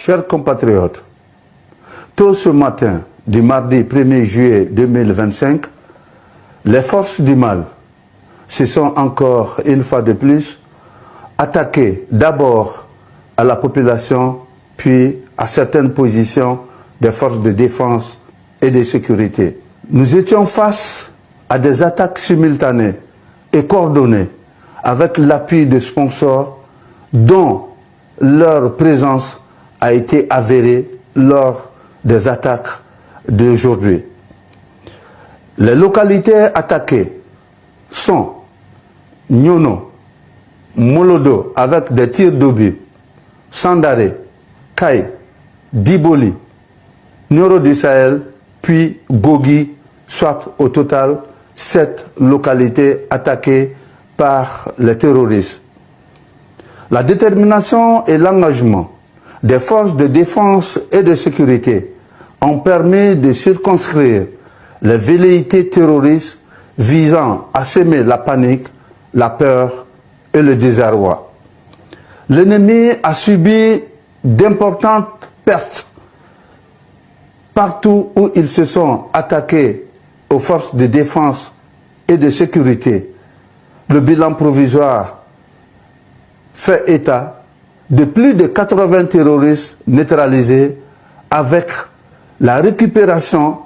Chers compatriotes, tôt ce matin du mardi 1er juillet 2025, les forces du mal se sont encore une fois de plus attaquées d'abord à la population, puis à certaines positions des forces de défense et de sécurité. Nous étions face à des attaques simultanées et coordonnées avec l'appui de sponsors dont leur présence a été avérée lors des attaques d'aujourd'hui. Les localités attaquées sont Nyono, Molodo avec des tirs d'obus, Sandaré, Kaye, Diboli, Nioro du Sahel, puis Gogi, soit au total 7 localités attaquées par les terroristes. La détermination et l'engagement des forces de défense et de sécurité ont permis de circonscrire les velléités terroristes visant à semer la panique, la peur et le désarroi. L'ennemi a subi d'importantes pertes partout où ils se sont attaqués aux forces de défense et de sécurité. Le bilan provisoire fait état de plus de 80 terroristes neutralisés avec la récupération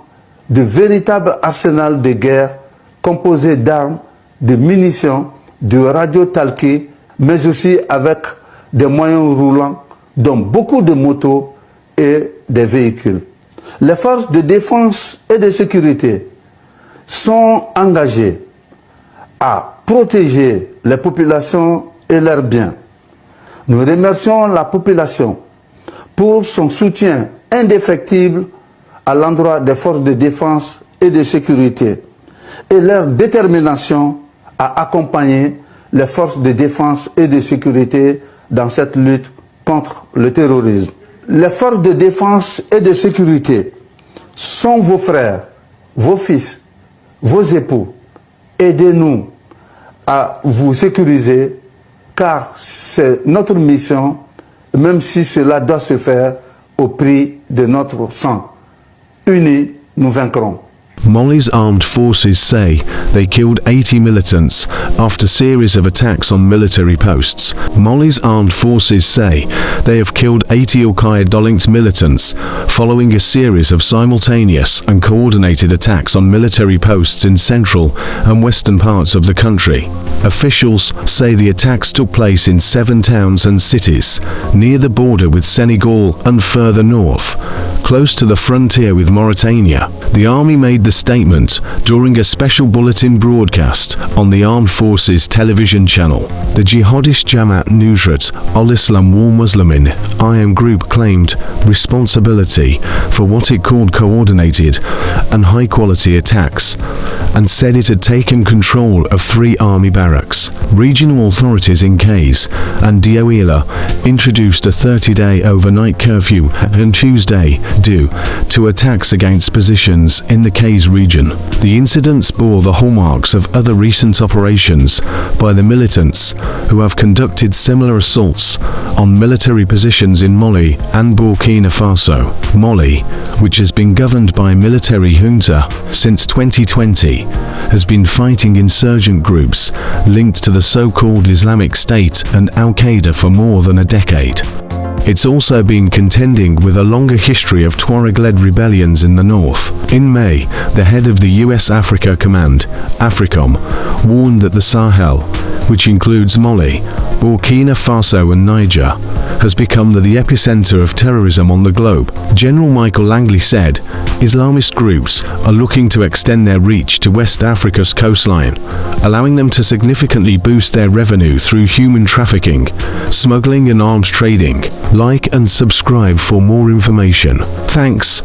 de véritables arsenals de guerre composés d'armes, de munitions, de radiotalqués, mais aussi avec des moyens roulants, dont beaucoup de motos et des véhicules. Les forces de défense et de sécurité sont engagées à protéger les populations et leurs biens. Nous remercions la population pour son soutien indéfectible à l'endroit des forces de défense et de sécurité et leur détermination à accompagner les forces de défense et de sécurité dans cette lutte contre le terrorisme. Les forces de défense et de sécurité sont vos frères, vos fils, vos époux. Aidez-nous à vous sécuriser, car c'est notre mission, même si cela doit se faire au prix de notre sang. Unis, nous vaincrons. Mali's armed forces say they killed 80 militants after a series of attacks on military posts. Mali's armed forces say they have killed 80 al-Qaeda-linked militants following a series of simultaneous and coordinated attacks on military posts in central and western parts of the country. Officials say the attacks took place in 7 towns and cities near the border with Senegal and further north, close to the frontier with Mauritania. The army made the statement during a special bulletin broadcast on the Armed Forces television channel. The jihadist Jamaat Nusrat al-Islam wal Muslimin IM group claimed responsibility for what it called coordinated and high-quality attacks and said it had taken control of 3 army barracks. Regional authorities in Kayes and Dioila introduced a 30-day overnight curfew on Tuesday due to attacks against positions in the Kayes region. The incidents bore the hallmarks of other recent operations by the militants who have conducted similar assaults on military positions in Mali and Burkina Faso. Mali, which has been governed by a military junta since 2020, has been fighting insurgent groups linked to the so-called Islamic State and Al-Qaeda for more than a decade. It's also been contending with a longer history of Tuareg-led rebellions in the north. In May, the head of the US Africa Command, AFRICOM, warned that the Sahel, which includes Mali, Burkina Faso and Niger, has become the epicenter of terrorism on the globe. General Michael Langley said, Islamist groups are looking to extend their reach to West Africa's coastline, allowing them to significantly boost their revenue through human trafficking, smuggling and arms trading. Like and subscribe for more information. Thanks.